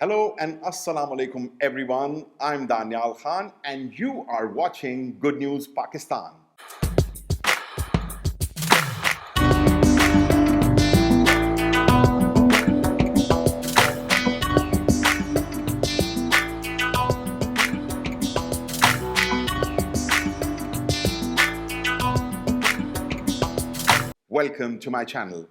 Hello and Assalamu alaikum everyone. I'm Danial Khan and you are watching Good News Pakistan. Welcome to my channel.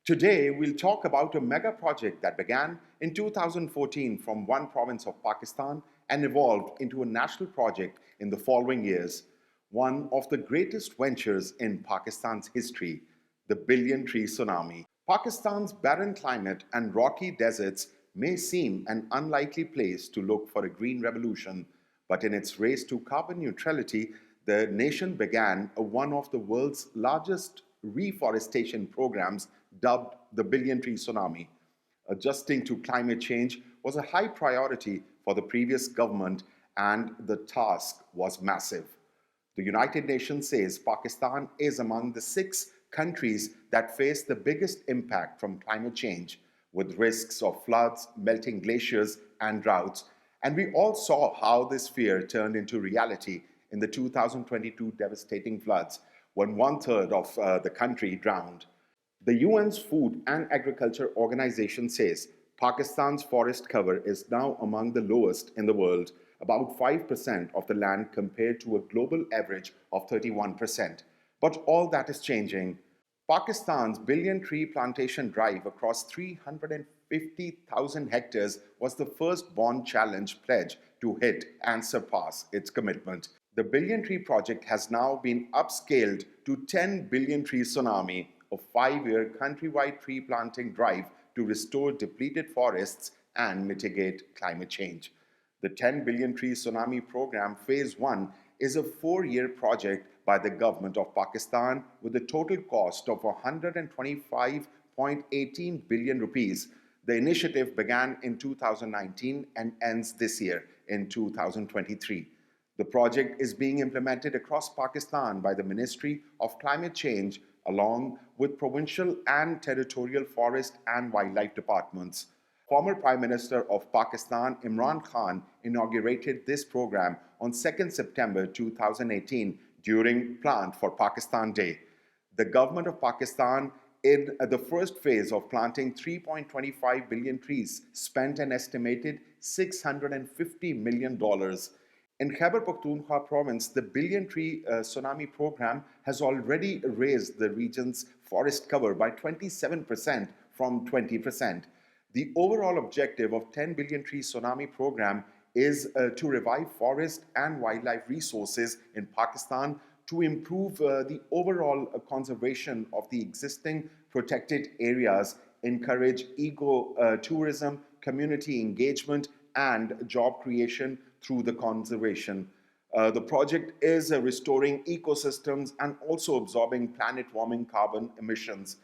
Today we'll talk about a mega project that began in 2014 from one province of Pakistan and evolved into a national project in the following years. One of the greatest ventures in Pakistan's history, the Billion Tree Tsunami. Pakistan's barren climate and rocky deserts may seem an unlikely place to look for a green revolution, but in its race to carbon neutrality, the nation began one of the world's largest reforestation programs dubbed the Billion Tree Tsunami. Adjusting to climate change was a high priority for the previous government, and the task was massive. The United Nations says Pakistan is among the 6 countries that face the biggest impact from climate change, with risks of floods, melting glaciers, and droughts. And we all saw how this fear turned into reality in the 2022 devastating floods, when one-third of the country drowned. The UN's Food and Agriculture Organization says Pakistan's forest cover is now among the lowest in the world, about 5% of the land compared to a global average of 31%. But all that is changing. Pakistan's billion tree plantation drive across 350,000 hectares was the first Bond Challenge pledge to hit and surpass its commitment. The Billion Tree project has now been upscaled to 10 Billion Tree Tsunami, a 5-year countrywide tree planting drive to restore depleted forests and mitigate climate change. The 10 Billion Tree Tsunami program Phase 1 is a 4-year project by the government of Pakistan with a total cost of 125.18 billion rupees. The initiative began in 2019 and ends this year in 2023. The project is being implemented across Pakistan by the Ministry of Climate Change along with provincial and territorial forest and wildlife departments. Former Prime Minister of Pakistan Imran Khan inaugurated this program on 2nd September 2018 during Plant for Pakistan Day. The government of Pakistan in the first phase of planting 3.25 billion trees spent an estimated $650 million. In Khyber Pakhtunkhwa province, the Billion Tree Tsunami program has already raised the region's forest cover by 27% from 20%. The overall objective of 10 Billion Tree Tsunami program is to revive forest and wildlife resources in Pakistan to improve the overall conservation of the existing protected areas, encourage eco-tourism, community engagement, and job creation through the conservation. The project is restoring ecosystems and also absorbing planet-warming carbon emissions.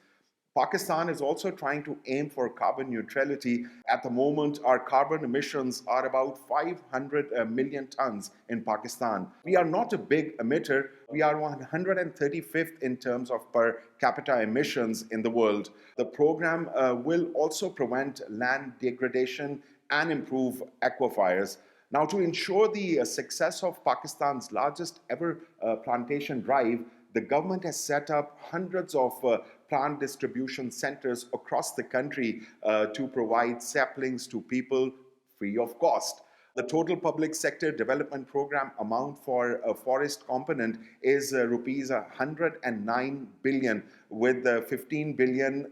Pakistan is also trying to aim for carbon neutrality. At the moment, our carbon emissions are about 500 million tons in Pakistan. We are not a big emitter. We are 135th in terms of per capita emissions in the world. The program will also prevent land degradation and improve aquifers. Now, to ensure the success of Pakistan's largest ever plantation drive, the government has set up hundreds of plant distribution centers across the country to provide saplings to people free of cost. The total public sector development program amount for a forest component is rupees 109 billion, with 15 billion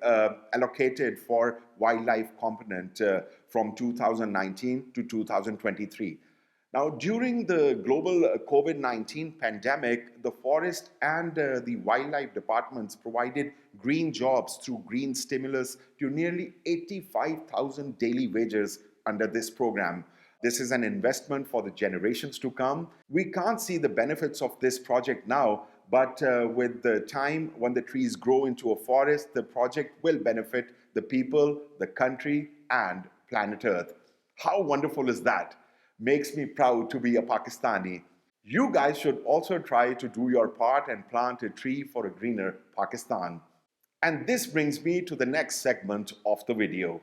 allocated for wildlife component from 2019 to 2023. Now, during the global COVID-19 pandemic, the forest and the wildlife departments provided green jobs through green stimulus to nearly 85,000 daily wages under this program. This is an investment for the generations to come. We can't see the benefits of this project now, but with the time when the trees grow into a forest, the project will benefit the people, the country, and planet Earth. How wonderful is that? Makes me proud to be a Pakistani. You guys should also try to do your part and plant a tree for a greener Pakistan. And this brings me to the next segment of the video.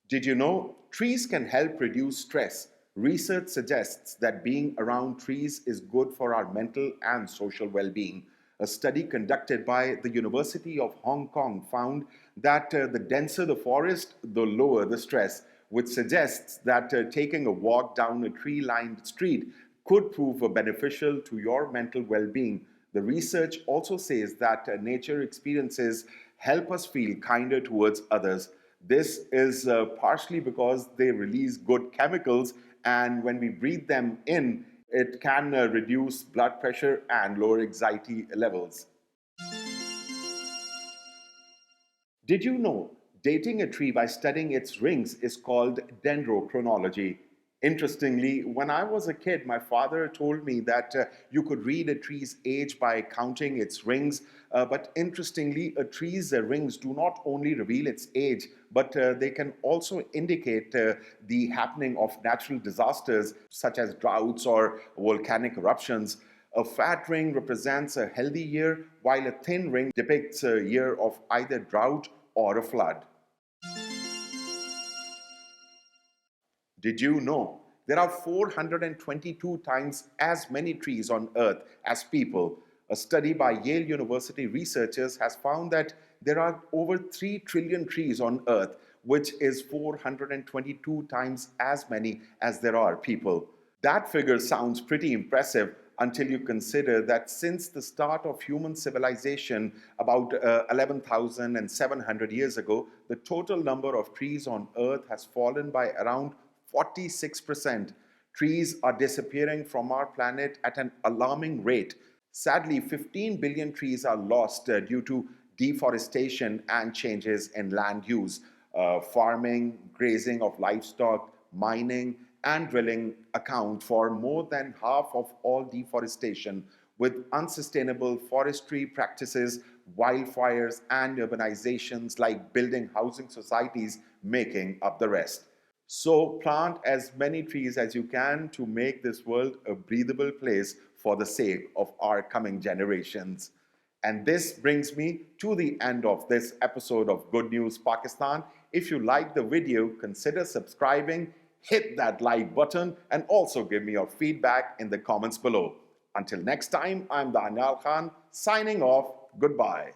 Did you know trees can help reduce stress? Research suggests that being around trees is good for our mental and social well being. A study conducted by the University of Hong Kong found that the denser the forest, the lower the stress, which suggests that taking a walk down a tree lined street could prove beneficial to your mental well being. The research also says that nature experiences help us feel kinder towards others. This is partially because they release good chemicals, and when we breathe them in, it can reduce blood pressure and lower anxiety levels. Did you know dating a tree by studying its rings is called dendrochronology? Interestingly, when I was a kid, my father told me that you could read a tree's age by counting its rings. But interestingly, a tree's rings do not only reveal its age, but they can also indicate the happening of natural disasters such as droughts or volcanic eruptions. A fat ring represents a healthy year, while a thin ring depicts a year of either drought or a flood. Did you know there are 422 times as many trees on Earth as people? A study by Yale University researchers has found that there are over 3 trillion trees on Earth, which is 422 times as many as there are people. That figure sounds pretty impressive until you consider that since the start of human civilization about 11,700 years ago, the total number of trees on Earth has fallen by around 46%. Trees are disappearing from our planet at an alarming rate. Sadly, 15 billion trees are lost due to deforestation and changes in land use. Farming, grazing of livestock, mining, and drilling account for more than half of all deforestation, with unsustainable forestry practices, wildfires, and urbanizations like building housing societies making up the rest. So, plant as many trees as you can to make this world a breathable place for the sake of our coming generations. And this brings me to the end of this episode of Good News Pakistan. If you like the video, consider subscribing, hit that like button, and also give me your feedback in the comments below. Until next time, I'm Danial Khan signing off. Goodbye.